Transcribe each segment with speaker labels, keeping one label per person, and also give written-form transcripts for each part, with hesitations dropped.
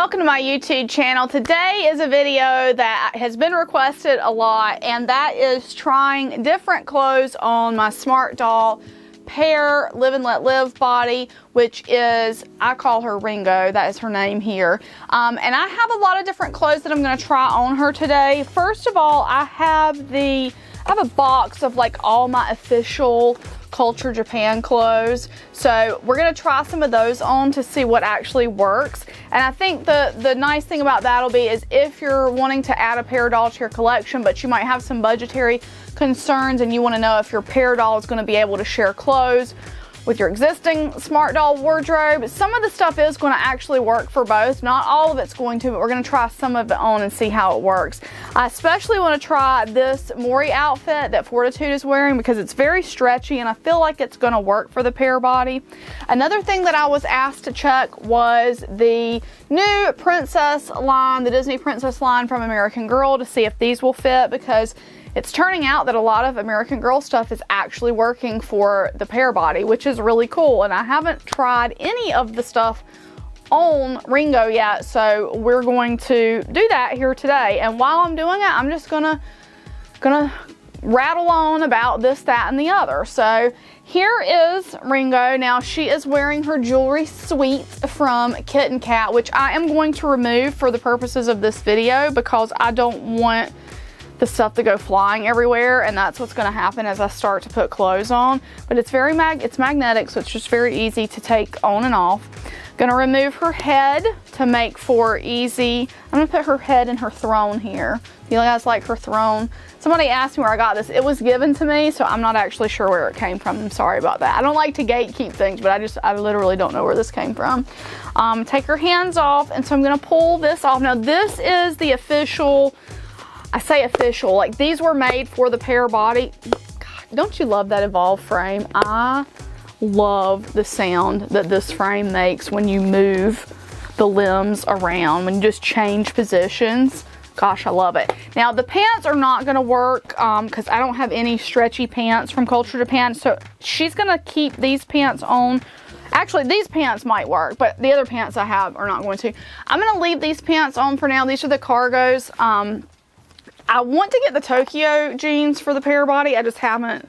Speaker 1: welcome to my YouTube channel. Today is a video that has been requested a lot, and that is trying different clothes on my Smart Doll Pear Live and Let Live body, which is, I call her Ringo, that is her name here. And I have a lot of different clothes that I'm going to try on her today. First of all, I have a box of like all my official Culture Japan clothes, so we're going to try some of those on to see what actually works. And I think the nice thing about that'll be is if you're wanting to add a Pear doll to your collection, but you might have some budgetary concerns and you want to know if your Pear doll is going to be able to share clothes with your existing Smart Doll wardrobe, some of the stuff is going to actually work for both. Not all of it's going to, but we're going to try some of it on and see how it works. I especially want to try this Mori outfit that Fortitude is wearing because it's very stretchy and I feel like it's going to work for the Pear body. Another thing that I was asked to check was the new princess line, the Disney princess line from American Girl, to see if these will fit, because it's turning out that a lot of American Girl stuff is actually working for the Pear body, which is really cool. And I haven't tried any of the stuff on Ringo yet, so we're going to do that here today. And while I'm doing it, I'm just gonna rattle on about this, that, and the other. So here is Ringo. Now she is wearing her jewelry suite from Kit & Kat, which I am going to remove for the purposes of this video because I don't want the stuff to go flying everywhere, and that's what's going to happen as I start to put clothes on. But it's it's magnetic, so it's just very easy to take on and off. Gonna remove her head to make for easy. I'm gonna put her head in her throne here. You guys like her throne? Somebody asked me where I got this. It was given to me, so I'm not actually sure where it came from. I'm sorry about that. I don't like to gatekeep things, but I literally don't know where this came from. Take her hands off, and so I'm gonna pull this off. Now this is the official, I say official, like these were made for the Pear body. God, don't you love that Evolve frame? I love the sound that this frame makes when you move the limbs around, when you just change positions. Gosh, I love it. Now the pants are not gonna work because I don't have any stretchy pants from Culture Japan, so she's gonna keep these pants on. Actually, these pants might work, but the other pants I have are not going to. I'm gonna leave these pants on for now. These are the cargos. I want to get the Tokyo jeans for the Pear body. I just haven't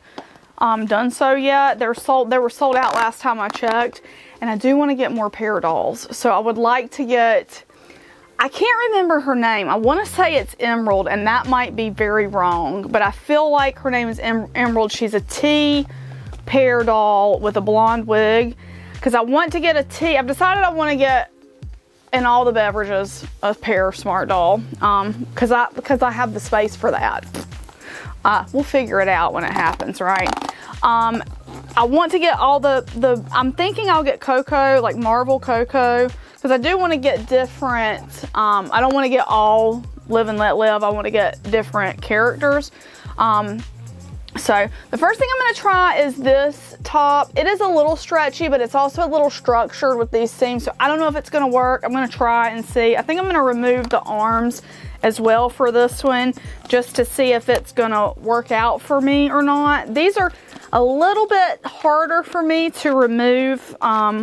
Speaker 1: done so yet. They were sold out last time I checked, and I do want to get more Pear dolls. So I would like to get, I can't remember her name. I want to say it's Emerald, and that might be very wrong, but I feel like her name is Emerald. She's a T Pear doll with a blonde wig, because I want to get a T. I've decided I want to get in all the beverages of Pear Smart Doll, because I have the space for that. We'll figure it out when it happens, right? I want to get all I'm thinking I'll get Coco, like Marvel Coco, because I do want to get different, I don't want to get all Live and Let Live. I want to get different characters. So the first thing I'm going to try is this top. It is a little stretchy, but it's also a little structured with these seams, so I don't know if it's going to work. I'm going to try and see. I think I'm going to remove the arms as well for this one, just to see if it's going to work out for me or not. These are a little bit harder for me to remove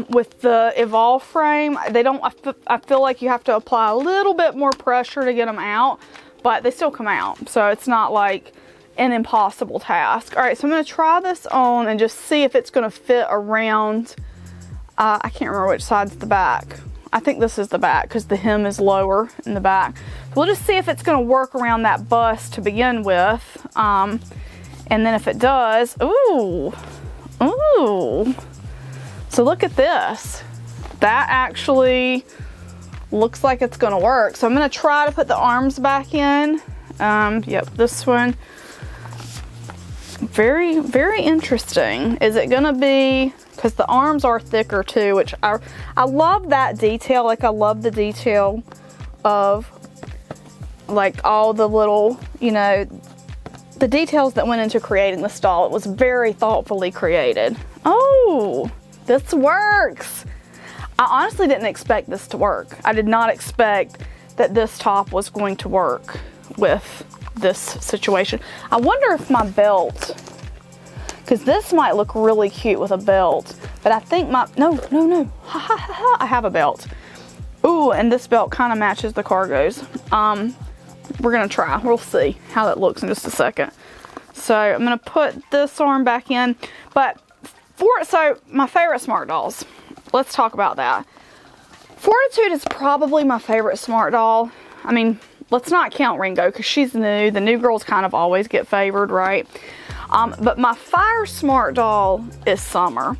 Speaker 1: with the Evolve frame. I feel like you have to apply a little bit more pressure to get them out, but they still come out, so it's not like an impossible task. All right, so I'm going to try this on and just see if it's going to fit around. I can't remember which side's the back. I think this is the back because the hem is lower in the back. So we'll just see if it's going to work around that bust to begin with. And then if it does, ooh. So look at this. That actually looks like it's going to work. So I'm going to try to put the arms back in. Yep, this one. Very, very interesting. Is it gonna be, because the arms are thicker too, which I love that detail. Like I love the detail of like all the little, you know, the details that went into creating this doll. It was very thoughtfully created. Oh, this works. I honestly didn't expect this to work. I did not expect that this top was going to work with this situation. I wonder if my belt, because this might look really cute with a belt, but I think no, I have a belt. Ooh, and this belt kind of matches the cargos. We're gonna try. We'll see how that looks in just a second. So I'm gonna put this arm back in. But so my favorite Smart Dolls. Let's talk about that. Fortitude is probably my favorite Smart Doll. I mean, let's not count Ringo because she's new. The new girls kind of always get favored, right? But my Fire Smart Doll is Summer.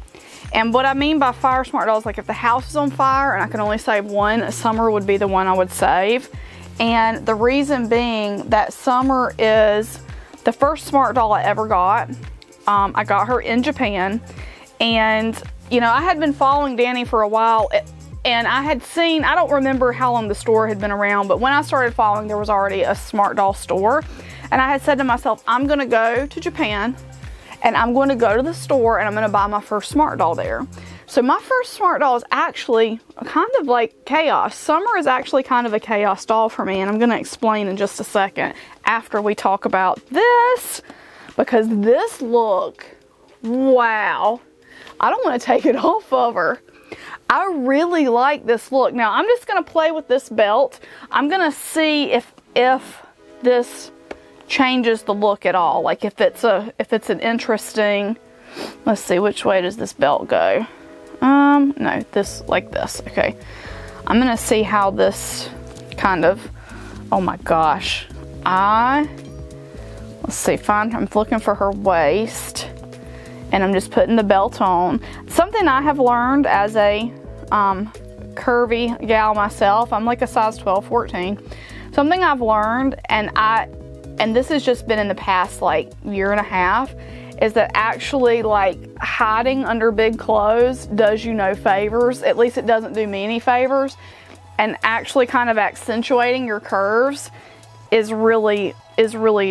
Speaker 1: And what I mean by Fire Smart Doll is like if the house is on fire and I can only save one, Summer would be the one I would save. And the reason being that Summer is the first Smart Doll I ever got. I got her in Japan. And, you know, I had been following Danny for a while. And I had seen, I don't remember how long the store had been around, but when I started following, there was already a Smart Doll store. And I had said to myself, I'm going to go to Japan and I'm going to go to the store and I'm going to buy my first Smart Doll there. So my first Smart Doll is actually kind of like Chaos. Summer is actually kind of a Chaos doll for me, and I'm going to explain in just a second after we talk about this, because this look, wow, I don't want to take it off of her. I really like this look. Now I'm just going to play with this belt. I'm going to see if this changes the look at all. Like if it's an interesting, let's see, which way does this belt go? No, this, like this. Okay. I'm going to see how this kind of, oh my gosh. Let's see, fine. I'm looking for her waist. And I'm just putting the belt on. Something I have learned as a curvy gal myself, I'm like a size 12, 14. Something I've learned, and this has just been in the past like year and a half, is that actually like hiding under big clothes does you no favors. At least it doesn't do me any favors. And actually kind of accentuating your curves is really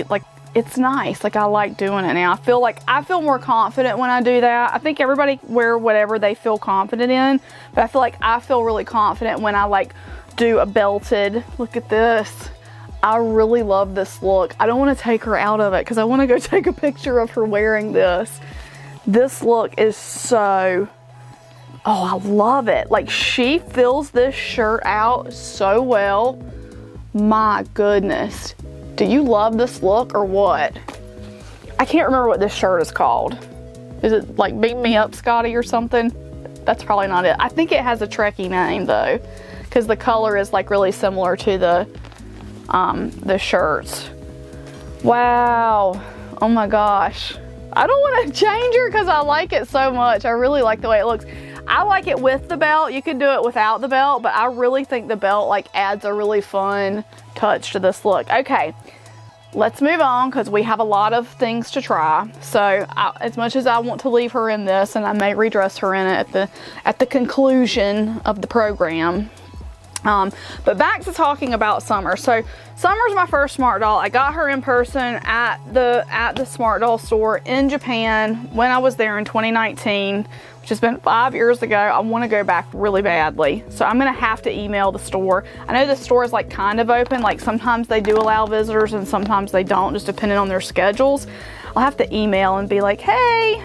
Speaker 1: like, it's nice. Like I like doing it now. I feel more confident when I do that. I think everybody wear whatever they feel confident in, but I feel like I feel really confident when I like do a belted. Look at this. I really love this look. I don't want to take her out of it because I want to go take a picture of her wearing this. This look is so, oh, I love it. Like she fills this shirt out so well. My goodness. Do you love this look or what? I can't remember what this shirt is called. Is it like Beat Me Up Scotty or something? That's probably not it. I think it has a Trekkie name though, because the color is like really similar to the shirts. Wow. Oh my gosh. I don't want to change her because I like it so much. I really like the way it looks. I like it with the belt. You could do it without the belt, but I really think the belt like adds a really fun touch to this look. Okay, let's move on because we have a lot of things to try. So as much as I want to leave her in this, and I may redress her in it at the conclusion of the program. But back to talking about Summer. So Summer's my first Smart Doll. I got her in person at the Smart Doll store in Japan when I was there in 2019, which has been 5 years ago. I want to go back really badly. So I'm going to have to email the store. I know the store is like kind of open. Like sometimes they do allow visitors and sometimes they don't, just depending on their schedules. I'll have to email and be like, hey,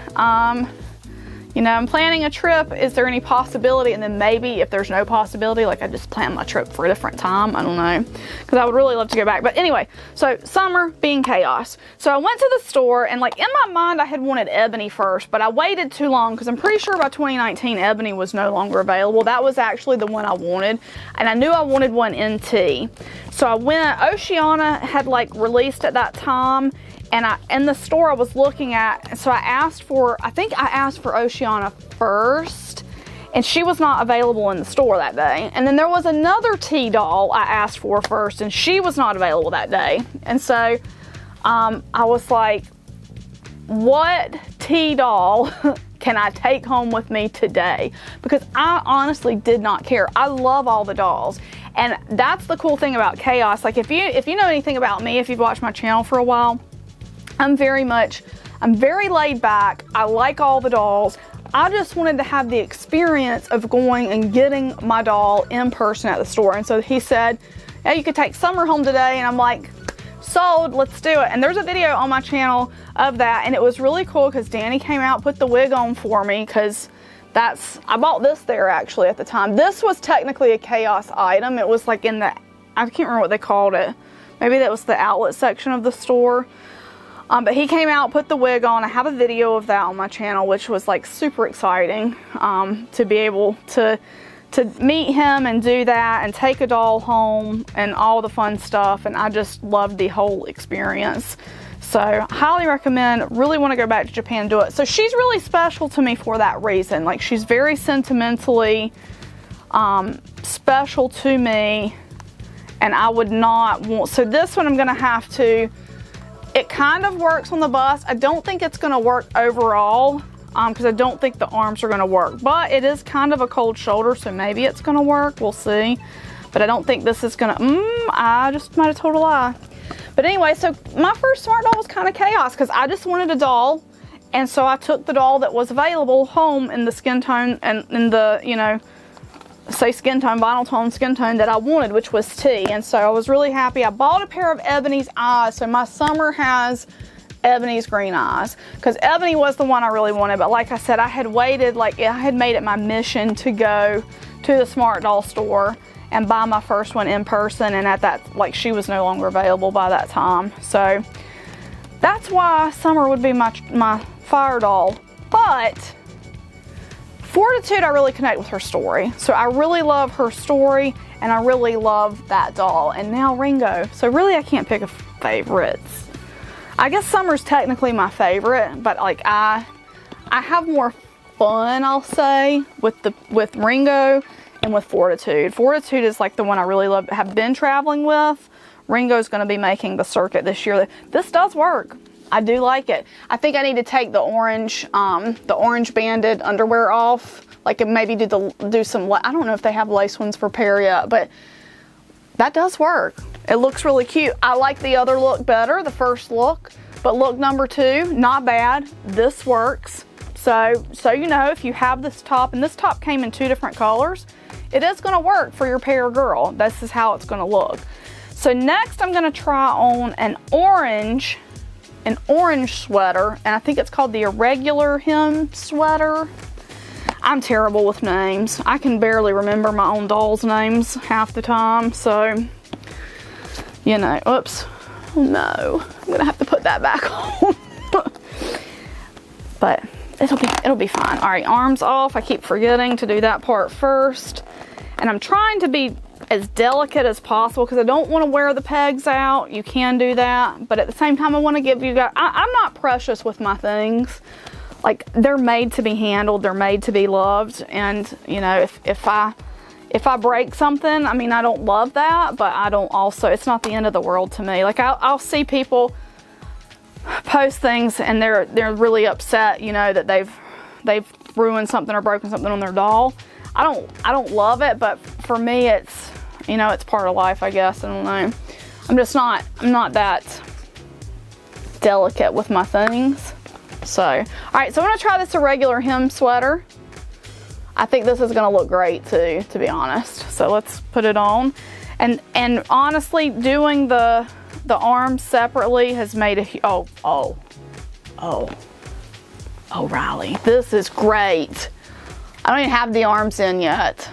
Speaker 1: you know, I'm planning a trip. Is there any possibility? And then maybe if there's no possibility, like I just plan my trip for a different time. I don't know, because I would really love to go back. But anyway, so Summer being Chaos. So I went to the store and like in my mind, I had wanted Ebony first, but I waited too long because I'm pretty sure by 2019, Ebony was no longer available. That was actually the one I wanted. And I knew I wanted one NT. So I went, Oceana had like released at that time. And in the store I was looking at, so I think I asked for Oceana first, and she was not available in the store that day. And then there was another T doll I asked for first, and she was not available that day. And so I was like, what T doll can I take home with me today? Because I honestly did not care. I love all the dolls. And that's the cool thing about Chaos. Like if you know anything about me, if you've watched my channel for a while, I'm very laid back. I like all the dolls. I just wanted to have the experience of going and getting my doll in person at the store. And so he said, yeah, you could take Summer home today. And I'm like, sold, let's do it. And there's a video on my channel of that. And it was really cool because Danny came out, put the wig on for me because I bought this there actually at the time. This was technically a chaos item. It was like in the, I can't remember what they called it. Maybe that was the outlet section of the store. But he came out, put the wig on. I have a video of that on my channel, which was like super exciting to be able to meet him and do that and take a doll home and all the fun stuff. And I just loved the whole experience. So highly recommend, really want to go back to Japan and do it. So she's really special to me for that reason. Like she's very sentimentally special to me, and I would not want, so this one I'm going to have to, it kind of works on the bust. I don't think it's going to work overall because I don't think the arms are going to work, but it is kind of a cold shoulder, so maybe it's going to work. We'll see. But I don't think this is going to, I just might have told a lie. But anyway, so my first smart doll was kind of chaos because I just wanted a doll. And so I took the doll that was available home in the skin tone and in the, you know, say skin tone, vinyl tone, skin tone that I wanted, which was tea. And so I was really happy. I bought a pair of Ebony's eyes. So my Summer has Ebony's green eyes because Ebony was the one I really wanted. But like I said, I had waited, like I had made it my mission to go to the smart doll store and buy my first one in person. And at that, like she was no longer available by that time. So that's why Summer would be my fire doll. But Fortitude, I really connect with her story. So I really love her story and I really love that doll. And now Ringo. So really I can't pick a favorites. I guess Summer's technically my favorite, but like I have more fun, I'll say, with Ringo and with Fortitude. Fortitude is like the one I really love, have been traveling with. Ringo's going to be making the circuit this year. This does work. I do like it. I think I need to take the orange banded underwear off. Like maybe do some, I don't know if they have lace ones for Pear yet, but that does work. It looks really cute. I like the other look better, the first look, but look number 2, not bad. This works. So you know, if you have this top, and this top came in 2 different colors, it is going to work for your Pear girl. This is how it's going to look. So next I'm going to try on an orange sweater, and I think it's called the irregular hem sweater. I'm terrible with names. I can barely remember my own doll's names half the time, so you know, oops, oh no, I'm gonna have to put that back on. But it'll be fine. All right, arms off. I keep forgetting to do that part first, and I'm trying to be as delicate as possible because I don't want to wear the pegs out. You can do that, but at the same time I want to give you guys, I'm not precious with my things. Like they're made to be handled, they're made to be loved, and you know, if I break something, I mean, I don't love that, but I don't also, it's not the end of the world to me. Like I'll see people post things and they're really upset, you know, that they've ruined something or broken something on their doll. I don't love it, but for me it's, you know, it's part of life, I guess. I don't know. I'm not that delicate with my things. So, all right, so I'm gonna try this irregular hem sweater. I think this is gonna look great too, to be honest. So let's put it on. And honestly, doing the arms separately has made a, oh, Riley, this is great. I don't even have the arms in yet.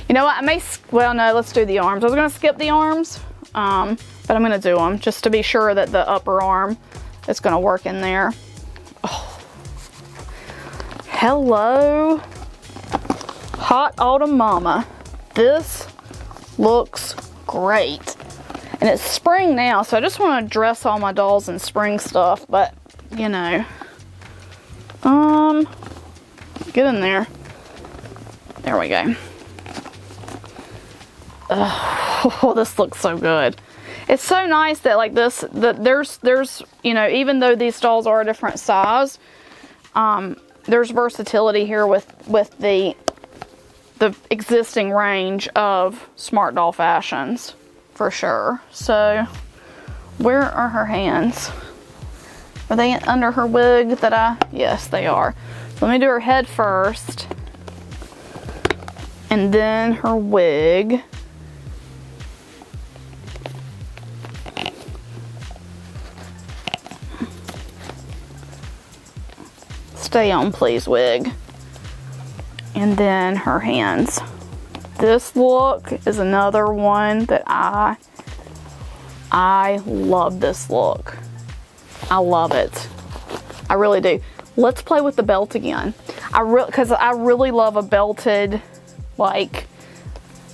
Speaker 1: You know what, well, no, let's do the arms. I was gonna skip the arms, but I'm gonna do them just to be sure that the upper arm is gonna work in there. Oh. Hello, Hot Autumn Mama. This looks great. And it's spring now, so I just wanna dress all my dolls in spring stuff, but you know, get in there. There we go. Oh, this looks so good. It's so nice that like this, that there's, you know, even though these dolls are a different size, there's versatility here with the existing range of smart doll fashions, for sure. So, where are her hands? Are they under her wig yes, they are. Let me do her head first. And then her wig. Stay on, please, wig. And then her hands. This look is another one that I love this look. I love it. I really do. Let's play with the belt again. Because I really love a belted, like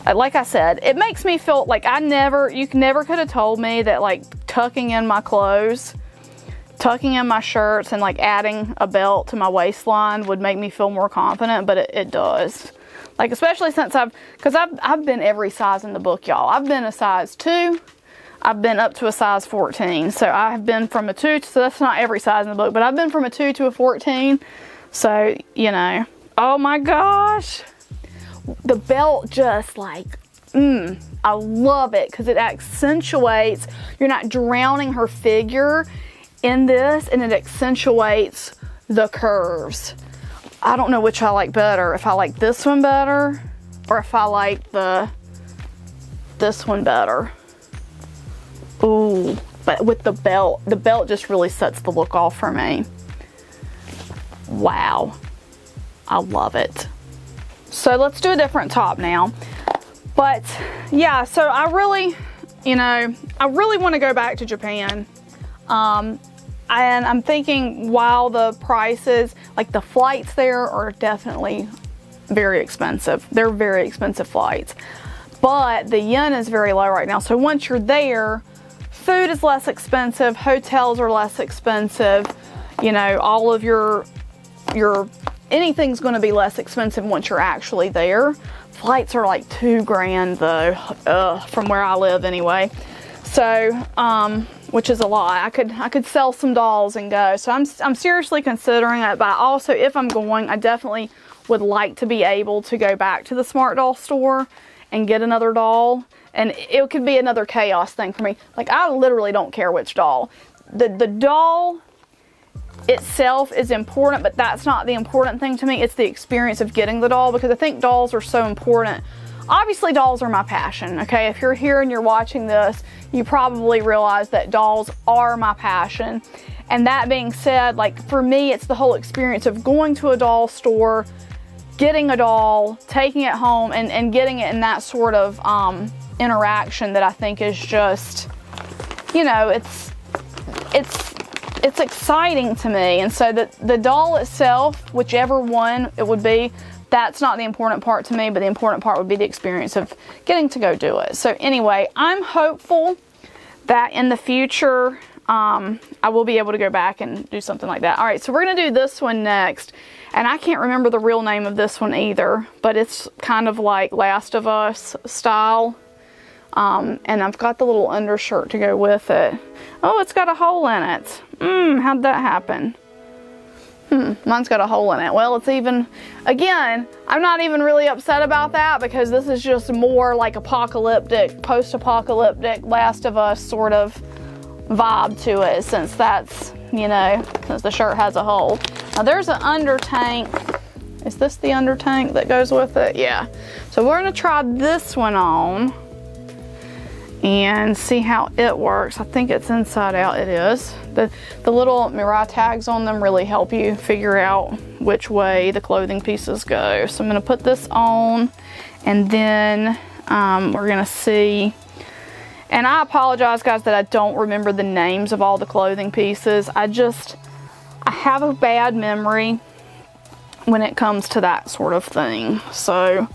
Speaker 1: I said, it makes me feel like you never could have told me that like tucking in my clothes, tucking in my shirts, and like adding a belt to my waistline would make me feel more confident, but it does. Like, especially since because I've been every size in the book, y'all. I've been a size 2. I've been up to a size 14. So I've been from a 2, so that's not every size in the book, but I've been from a 2 to a 14. So, you know, oh my gosh. The belt just like, I love it because it accentuates, you're not drowning her figure in this, and it accentuates the curves. I don't know which I like better, if I like this one better or if I like this one better. Ooh, but with the belt just really sets the look off for me. Wow, I love it. So let's do a different top now. But yeah, so I really want to go back to Japan. And I'm thinking, while the prices, like the flights there are definitely very expensive. They're very expensive flights. But the yen is very low right now. So once you're there, food is less expensive, hotels are less expensive, you know, all of your anything's going to be less expensive once you're actually there. Flights are like $2,000 though, from where I live anyway. So, which is a lot. I could sell some dolls and go. So I'm seriously considering it, but also if I'm going, I definitely would like to be able to go back to the Smart Doll store and get another doll. And it could be another chaos thing for me. Like, I literally don't care which doll. The doll itself is important, but that's not the important thing to me. It's the experience of getting the doll, because I think dolls are so important. Obviously, dolls are my passion, okay? If you're here and you're watching this, you probably realize that dolls are my passion. And that being said, like, for me, it's the whole experience of going to a doll store, getting a doll, taking it home, and getting it in that sort of interaction that I think is just, you know, it's exciting to me. And so the doll itself, whichever one it would be, that's not the important part to me, but the important part would be the experience of getting to go do it. So anyway, I'm hopeful that in the future, I will be able to go back and do something like that. All right, so we're going to do this one next. And I can't remember the real name of this one either, but it's kind of like Last of Us style. And I've got the little undershirt to go with it. Oh, it's got a hole in it. How'd that happen? Mine's got a hole in it. Well, it's even, again, I'm not even really upset about that, because this is just more like apocalyptic, post-apocalyptic, Last of Us sort of vibe to it, since that's, you know, since the shirt has a hole. Now there's an under tank. Is this the under tank that goes with it? Yeah. So we're gonna try this one on and see how it works. I think it's inside out. It is. The little Mirai tags on them really help you figure out which way the clothing pieces go. So I'm going to put this on, and then we're going to see. And I apologize, guys, that I don't remember the names of all the clothing pieces. I have a bad memory when it comes to that sort of thing. So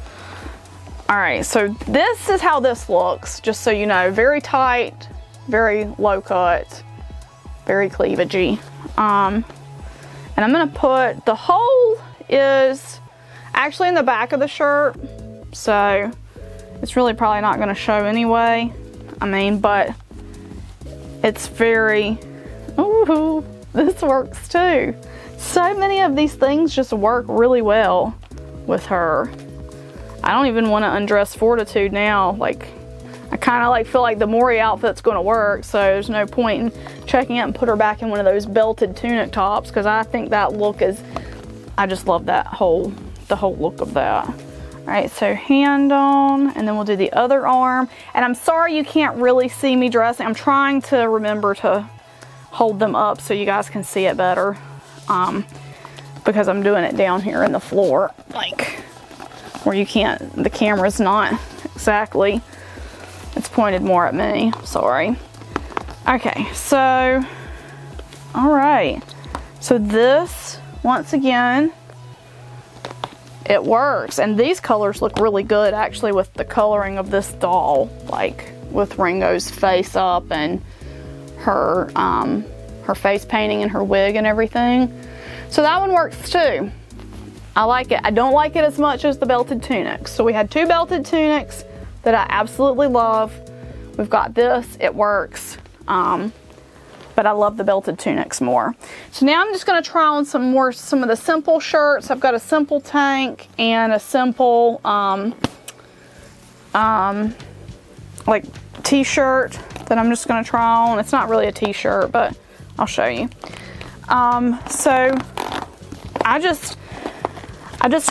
Speaker 1: all right, so this is how this looks, just so you know. Very tight, very low cut, very cleavagey. And I'm gonna put, the hole is actually in the back of the shirt, so it's really probably not gonna show anyway. I mean, but it's very, ooh, this works too. So many of these things just work really well with her. I don't even want to undress Fortitude now. Like, I kind of like feel like the Mori outfit's going to work, so there's no point in checking out and put her back in one of those belted tunic tops, because I think that look is, I just love that the whole look of that. All right, so hand on, and then we'll do the other arm. And I'm sorry you can't really see me dressing. I'm trying to remember to hold them up so you guys can see it better, because I'm doing it down here in the floor. Like, where you can't, the camera's not exactly, it's pointed more at me, sorry. Okay, so, all right. So this, once again, it works. And these colors look really good actually with the coloring of this doll, like with Ringo's face up and her face painting and her wig and everything. So that one works too. I like it. I don't like it as much as the belted tunics. So we had 2 belted tunics that I absolutely love. We've got this, it works. But I love the belted tunics more. So now I'm just gonna try on some of the simple shirts. I've got a simple tank and a simple like t-shirt that I'm just gonna try on. It's not really a t-shirt, but I'll show you. So I just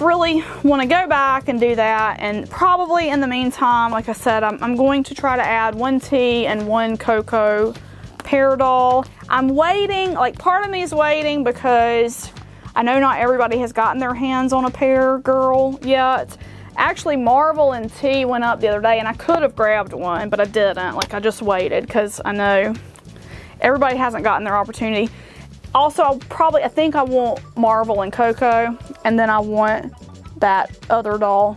Speaker 1: really want to go back and do that, and probably in the meantime, like I said, I'm going to try to add 1 T and 1 Coco Pear doll. I'm waiting, like part of me is waiting because I know not everybody has gotten their hands on a Pear girl yet. Actually, Marvel and T went up the other day and I could have grabbed one, but I didn't. Like I just waited because I know everybody hasn't gotten their opportunity. Also, I think I want Marvel and Coco, and then I want that other doll.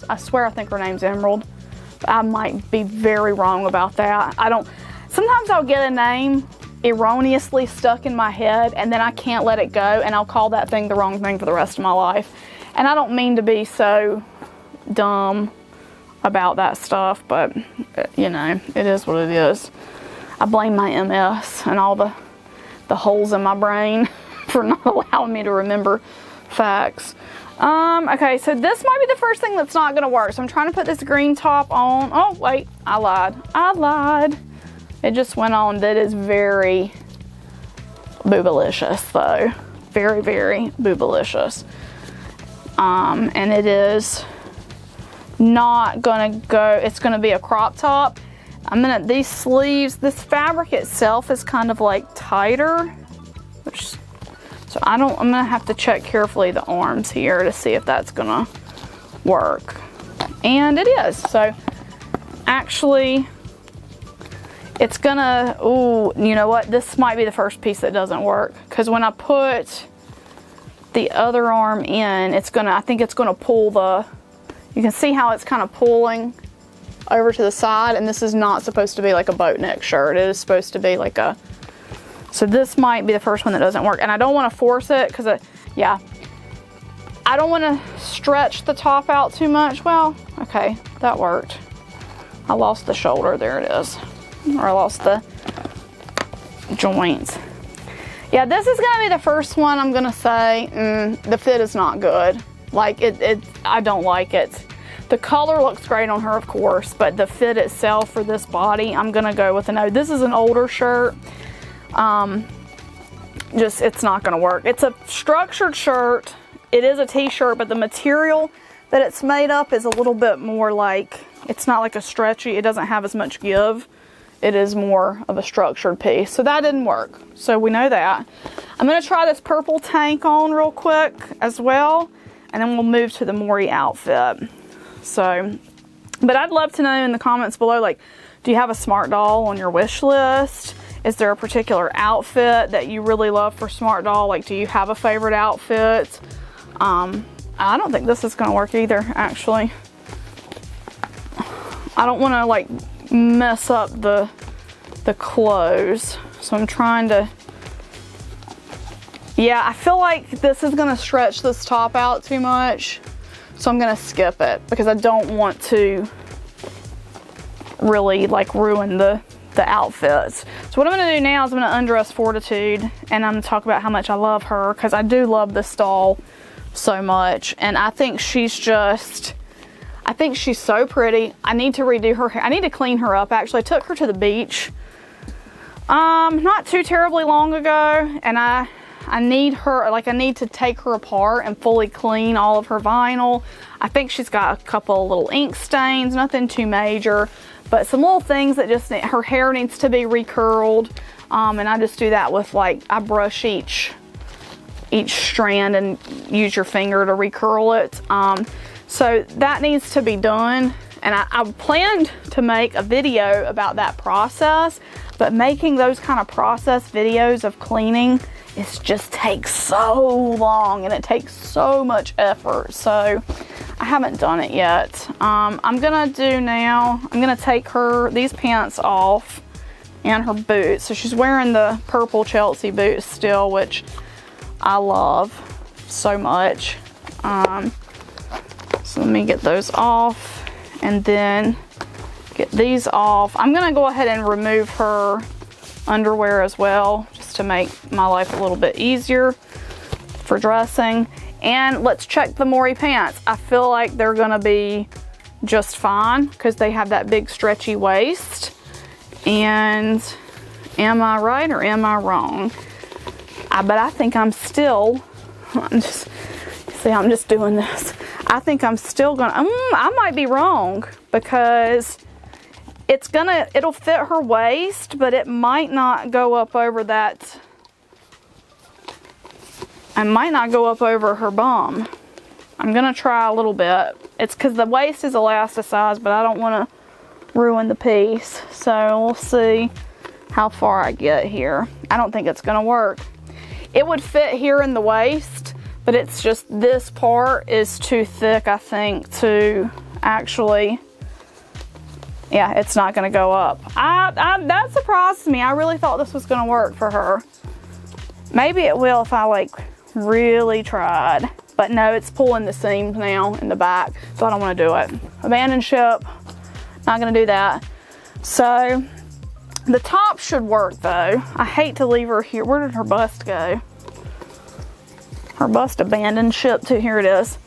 Speaker 1: I swear I think her name's Emerald. But I might be very wrong about that. Sometimes I'll get a name erroneously stuck in my head and then I can't let it go and I'll call that thing the wrong thing for the rest of my life. And I don't mean to be so dumb about that stuff, but you know, it is what it is. I blame my MS and all the holes in my brain for not allowing me to remember facts. Okay, so this might be the first thing that's not gonna work. So I'm trying to put this green top on. Oh wait, I lied. It just went on. That is very boobalicious though. Very, very boobalicious. And it is not gonna go, it's gonna be a crop top. These sleeves, this fabric itself is kind of like tighter, so I'm gonna have to check carefully the arms here to see if that's gonna work. And it is. So actually, it's gonna, ooh, you know what? This might be the first piece that doesn't work, because when I put the other arm in, I think it's gonna pull you can see how it's kind of pulling over to the side, and this is not supposed to be like a boat neck shirt. It is supposed to be like so this might be the first one that doesn't work, and I don't want to force it because I don't want to stretch the top out too much. Well, okay, that worked. I lost the shoulder, there it is. Or I lost the joints. Yeah, this is gonna be the first one I'm gonna say, the fit is not good. Like I don't like it. The color looks great on her, of course, but the fit itself for this body, I'm gonna go with a no. This is an older shirt. It's not gonna work. It's a structured shirt. It is a t-shirt, but the material that it's made up is a little bit more like, it's not like a stretchy, it doesn't have as much give. It is more of a structured piece. So that didn't work. So we know that. I'm gonna try this purple tank on real quick as well, and then we'll move to the Maury outfit. So, but I'd love to know in the comments below, like, do you have a Smart Doll on your wish list? Is there a particular outfit that you really love for Smart Doll? Like, do you have a favorite outfit? I don't think this is gonna work either, actually. I don't wanna like mess up the clothes. So I'm trying to, yeah, I feel like this is gonna stretch this top out too much. So I'm gonna skip it because I don't want to really like ruin the outfits. So what I'm gonna do now is I'm gonna undress Fortitude, and I'm gonna talk about how much I love her, because I do love this doll so much. And I think she's so pretty. I need to redo her hair. I need to clean her up. Actually, I took her to the beach not too terribly long ago, and I need to take her apart and fully clean all of her vinyl. I think she's got a couple little ink stains, nothing too major, but some little things that her hair needs to be recurled. And I just do that with I brush each strand and use your finger to recurl it. So that needs to be done. And I planned to make a video about that process, but making those kind of process videos of cleaning, it just takes so long and it takes so much effort. So I haven't done it yet. I'm gonna take these pants off and her boots. So she's wearing the purple Chelsea boots still, which I love so much. So let me get those off and then get these off. I'm gonna go ahead and remove her underwear as well, just to make my life a little bit easier for dressing. And let's check the Maury pants. I feel like they're gonna be just fine because they have that big stretchy waist. And am I right or am I wrong? But I think I'm still, I'm just doing this. I think I'm still gonna, I might be wrong because it'll fit her waist, but it might not go up over that. I might not go up over her bum. I'm gonna try a little bit. It's because the waist is elasticized, but I don't want to ruin the piece. So we'll see how far I get here. I don't think it's gonna work. It would fit here in the waist, but it's just this part is too thick, I think, to actually, yeah, it's not gonna go up. That surprised me. I really thought this was gonna work for her. Maybe it will if I like really tried, but no, it's pulling the seams now in the back, so I don't want to do it. Abandon ship, not gonna do that. So the top should work though. I hate to leave her here. Where did her bust go? Her bust abandoned ship too. Here it is.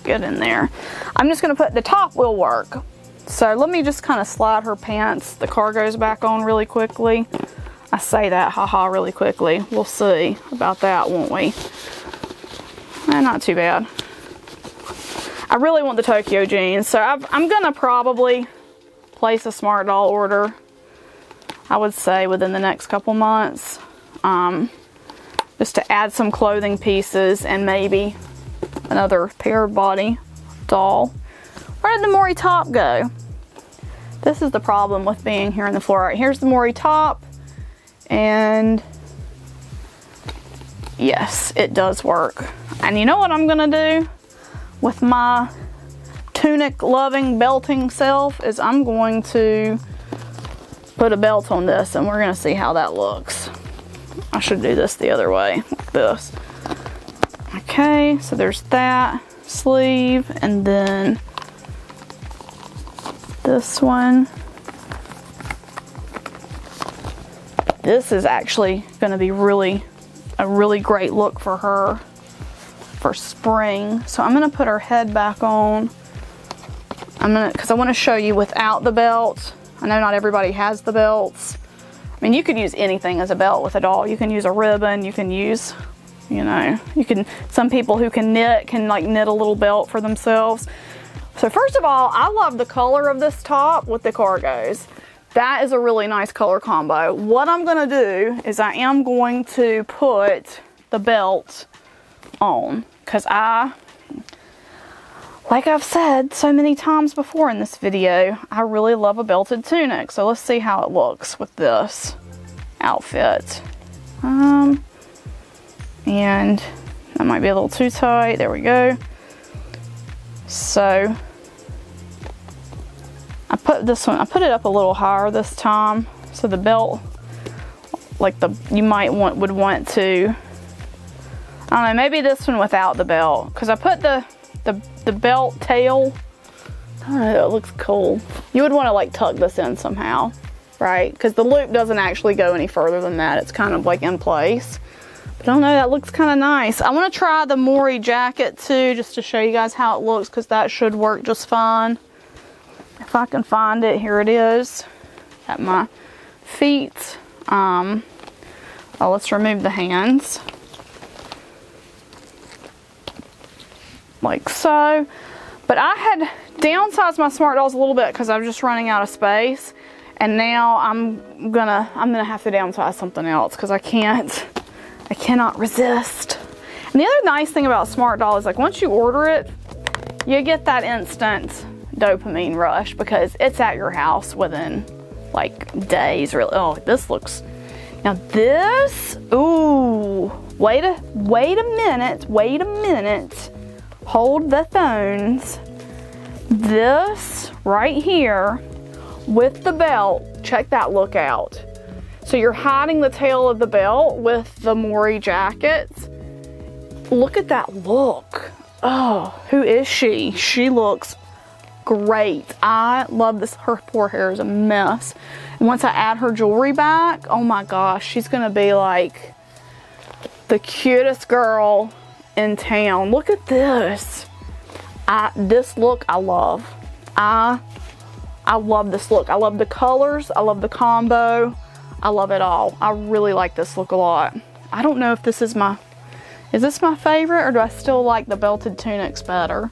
Speaker 1: Get in there. I'm just gonna put the top will work. So let me just kind of slide her pants, the cargos back on really quickly. I say that, haha, really quickly. We'll see about that, won't we? Not too bad. I really want the Tokyo jeans, so I'm gonna probably place a Smart Doll order, I would say, within the next couple months. Just to add some clothing pieces and maybe another Pear body doll. Where did the Maury top go? This is the problem with being here in the floor. All right, here's the Maury top. And yes, it does work. And you know what I'm gonna do with my tunic loving belting self is I'm going to put a belt on this and we're gonna see how that looks. I should do this the other way, like this. Okay, so there's that sleeve and then this one. This is actually going to be a really great look for her for spring. So I'm going to put her head back on. Because I want to show you without the belt. I know not everybody has the belts. I mean, you could use anything as a belt with a doll. You can use a ribbon. You can use, some people who can knit can like knit a little belt for themselves. So first of all, I love the color of this top with the cargos. That is a really nice color combo. What I'm gonna do is I am going to put the belt on because like I've said so many times before in this video, I really love a belted tunic. So let's see how it looks with this outfit. And that might be a little too tight. There we go. So I put it up a little higher this time, so the belt, like you would want to, I don't know, maybe this one without the belt, because I put the belt tail, I don't know, it looks cool. You would want to like tuck this in somehow, right? Because the loop doesn't actually go any further than that. It's kind of like in place. But I don't know, that looks kind of nice. I want to try the Maury jacket too, just to show you guys how it looks, because that should work just fine. If I can find it, here it is at my feet. Let's remove the hands. Like so. But I had downsized my Smart Dolls a little bit because I was just running out of space. And now I'm gonna have to downsize something else because I cannot resist. And And the other nice thing about Smart Doll is like once you order it, you get that instant dopamine rush because it's at your house within like days. Really, oh, this looks. Now this, ooh, wait a minute. Hold the phones. This right here with the belt, check that look out. So you're hiding the tail of the belt with the Maury jackets. Look at that look. Oh, who is she? She looks great. I love this. Her poor hair is a mess. And once I add her jewelry back, oh my gosh, she's gonna be like the cutest girl in town. Look at this. This look I love. I love this look. I love the colors. I love the combo. I love it all. I really like this look a lot. I don't know if this is this my favorite or do I still like the belted tunics better?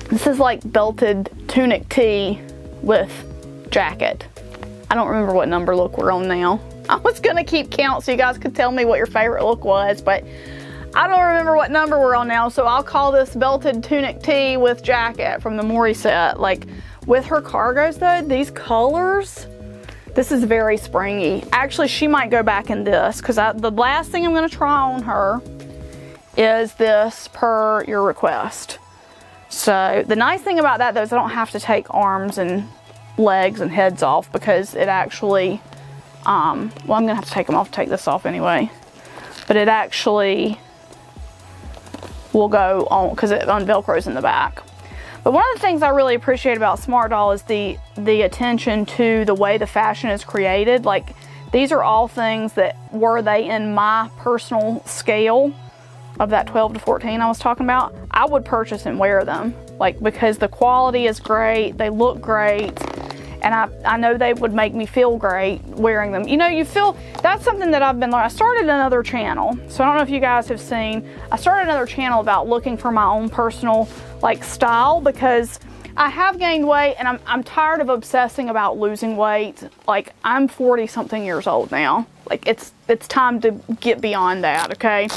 Speaker 1: This is like belted tunic tee with jacket. I don't remember what number look we're on now. I was gonna keep count so you guys could tell me what your favorite look was, but I don't remember what number we're on now, so I'll call this belted tunic tee with jacket from the Maury set. Like with her cargos though, these colors, this is very springy. Actually, she might go back in this because the last thing I'm gonna try on her is this per your request. So the nice thing about that though is I don't have to take arms and legs and heads off because it actually, well, I'm gonna have to take them off, take this off anyway. But it actually will go on because it unvelcros in the back. But one of the things I really appreciate about Smart Doll is the attention to the way the fashion is created. Like these are all things that were they in my personal scale of that 12 to 14 I was talking about, I would purchase and wear them. Like because the quality is great, they look great, and I know they would make me feel great wearing them. You know, you feel, that's something that I've been learning. I started another channel, so I don't know if you guys have seen, I started another channel about looking for my own personal like style because I have gained weight and I'm tired of obsessing about losing weight. Like I'm 40 something years old now. Like it's time to get beyond that, okay?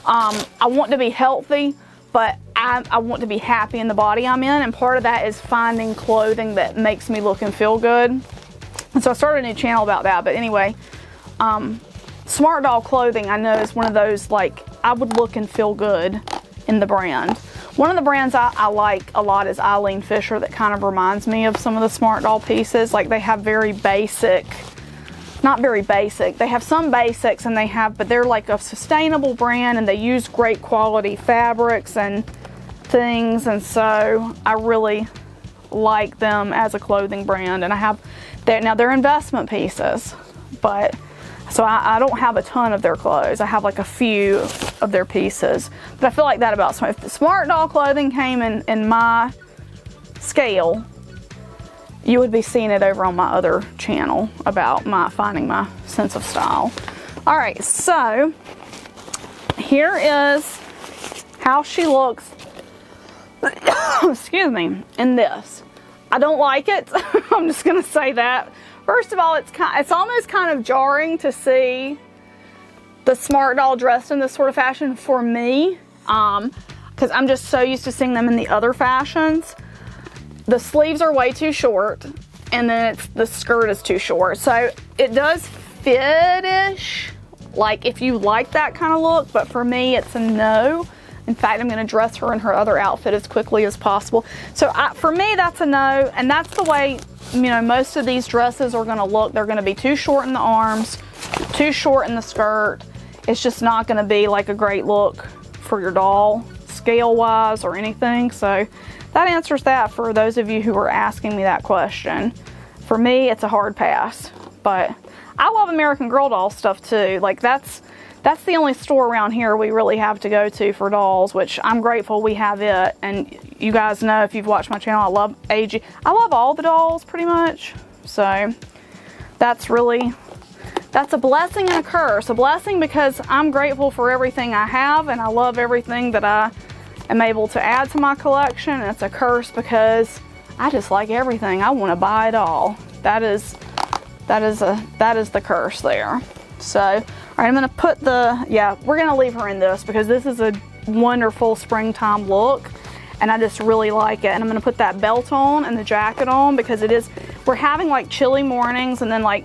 Speaker 1: I want to be healthy, but I want to be happy in the body I'm in, and part of that is finding clothing that makes me look and feel good. And so I started a new channel about that, but anyway, Smart Doll clothing I know is one of those, like, I would look and feel good in the brand. One of the brands I like a lot is Eileen Fisher, that kind of reminds me of some of the Smart Doll pieces. Like they have very basic, not very basic, they have some basics and but they're like a sustainable brand and they use great quality fabrics and things, and so I really like them as a clothing brand. And I have, now they're investment pieces, but so I don't have a ton of their clothes. I have like a few of their pieces, but I feel like that about if the Smart Doll clothing came in my scale, you would be seeing it over on my other channel about finding my sense of style. All right, so here is how she looks, excuse me, in this. I don't like it. I'm just gonna say that. First of all, it's almost kind of jarring to see the Smart Doll dressed in this sort of fashion for me, because I'm just so used to seeing them in the other fashions. The sleeves are way too short, and then the skirt is too short. So it does fit-ish, like if you like that kind of look, but for me, it's a no. In fact, I'm gonna dress her in her other outfit as quickly as possible. So for me, that's a no, and that's the way, you know, most of these dresses are gonna look. They're gonna be too short in the arms, too short in the skirt. It's just not gonna be like a great look for your doll, scale-wise or anything. So that answers that for those of you who were asking me that question. For me, it's a hard pass, but I love American Girl doll stuff too. Like that's the only store around here we really have to go to for dolls, which I'm grateful we have it. And you guys know, if you've watched my channel, I love AG. I love all the dolls pretty much. So that's a blessing and a curse. A blessing because I'm grateful for everything I have and I love everything that I am able to add to my collection. And it's a curse because I just like everything. I want to buy it all. That is the curse there. So, right, I'm gonna put we're gonna leave her in this because this is a wonderful springtime look and I just really like it. And I'm gonna put that belt on and the jacket on because we're having like chilly mornings, and then like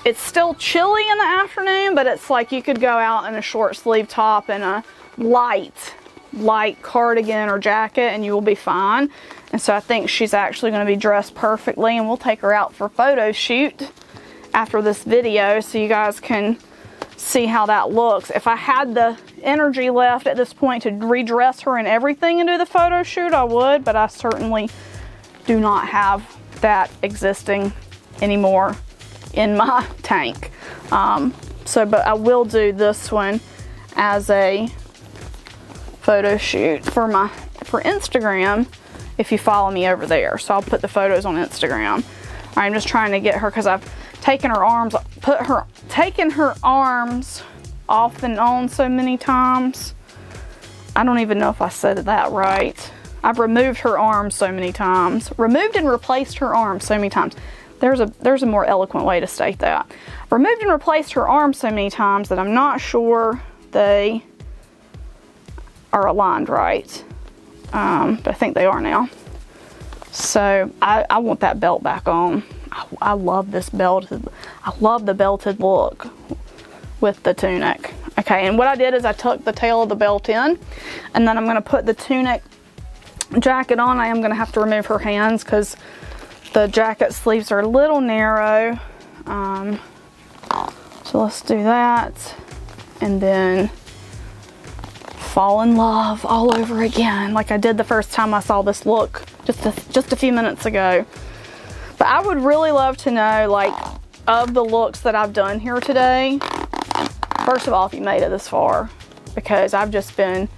Speaker 1: it's still chilly in the afternoon, but it's like you could go out in a short sleeve top and a light cardigan or jacket and you will be fine. And so I think she's actually going to be dressed perfectly, and we'll take her out for a photo shoot after this video so you guys can see how that looks. If I had the energy left at this point to redress her and everything and do the photo shoot, I would, but I certainly do not have that existing anymore in my tank. But I will do this one as a photo shoot for Instagram if you follow me over there. So I'll put the photos on Instagram. I'm just trying to get her because I've taken her arms off and on so many times. I don't even know if I said that right. I've removed her arms so many times. Removed and replaced her arms so many times. There's a more eloquent way to state that. Removed and replaced her arms so many times that I'm not sure they are aligned right. But I think they are now. So I want that belt back on. I love this belt. I love the belted look with the tunic. Okay, and what I did is I tucked the tail of the belt in, and then I'm going to put the tunic jacket on. I am going to have to remove her hands because the jacket sleeves are a little narrow. So let's do that, and then fall in love all over again like I did the first time I saw this look just a few minutes ago. But I would really love to know, like, of the looks that I've done here today, first of all, if you made it this far, because I've just been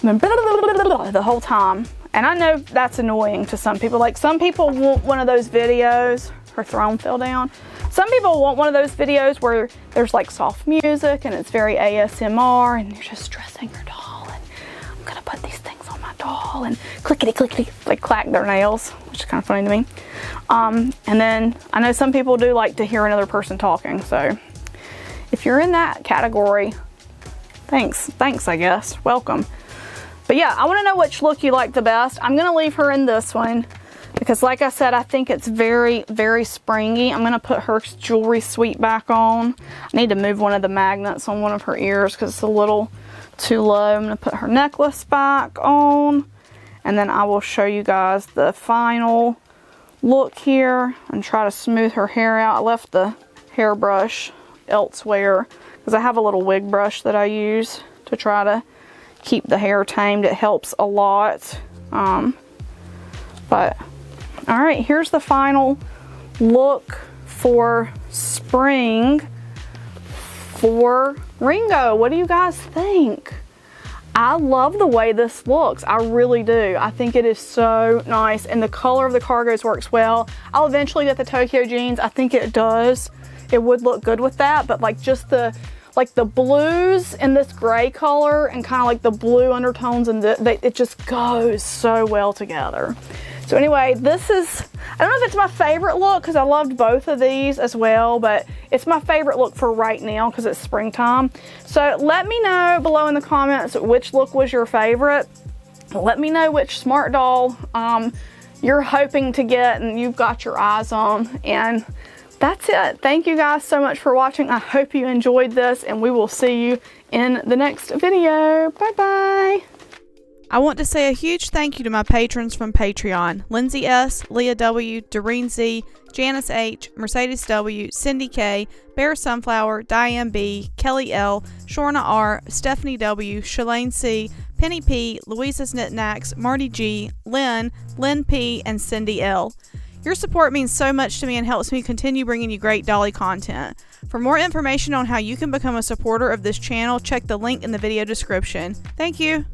Speaker 1: the whole time. And I know that's annoying to some people. Like, some people want one of those videos. Her throne fell down. Some people want one of those videos where there's like soft music and it's very ASMR and you're just dressing your doll and I'm gonna put these things on my doll and clickety clickety, like clack their nails, which is kind of funny to me. And then I know some people do like to hear another person talking. So if you're in that category, thanks, I guess. Welcome. But yeah, I want to know which look you like the best. I'm going to leave her in this one because, like I said, I think it's very, very springy. I'm going to put her jewelry suite back on. I need to move one of the magnets on one of her ears because it's a little too low. I'm going to put her necklace back on, and then I will show you guys the final look here and try to smooth her hair out. I left the hairbrush elsewhere because I have a little wig brush that I use to try to keep the hair tamed. It helps a lot. But all right, here's the final look for spring for Ringo. What do you guys think? I love the way this looks. I really do. I think it is so nice, and the color of the cargos works well. I'll eventually get the Tokyo jeans. I think it does. It would look good with that, but like just the blues in this gray color and kind of like the blue undertones, and it just goes so well together. So anyway, this is, I don't know if it's my favorite look because I loved both of these as well, but it's my favorite look for right now because it's springtime. So let me know below in the comments which look was your favorite. Let me know which smart doll you're hoping to get and you've got your eyes on. And that's it. Thank you guys so much for watching. I hope you enjoyed this, and we will see you in the next video. Bye bye.
Speaker 2: I want to say a huge thank you to my patrons from Patreon: Lindsay S., Leah W., Doreen Z., Janice H., Mercedes W., Cindy K., Bear Sunflower, Diane B., Kelly L., Shorna R., Stephanie W., Shalane C., Penny P., Louisa's Knickknacks, Marty G., Lynn P., and Cindy L. Your support means so much to me and helps me continue bringing you great dolly content. For more information on how you can become a supporter of this channel, check the link in the video description. Thank you.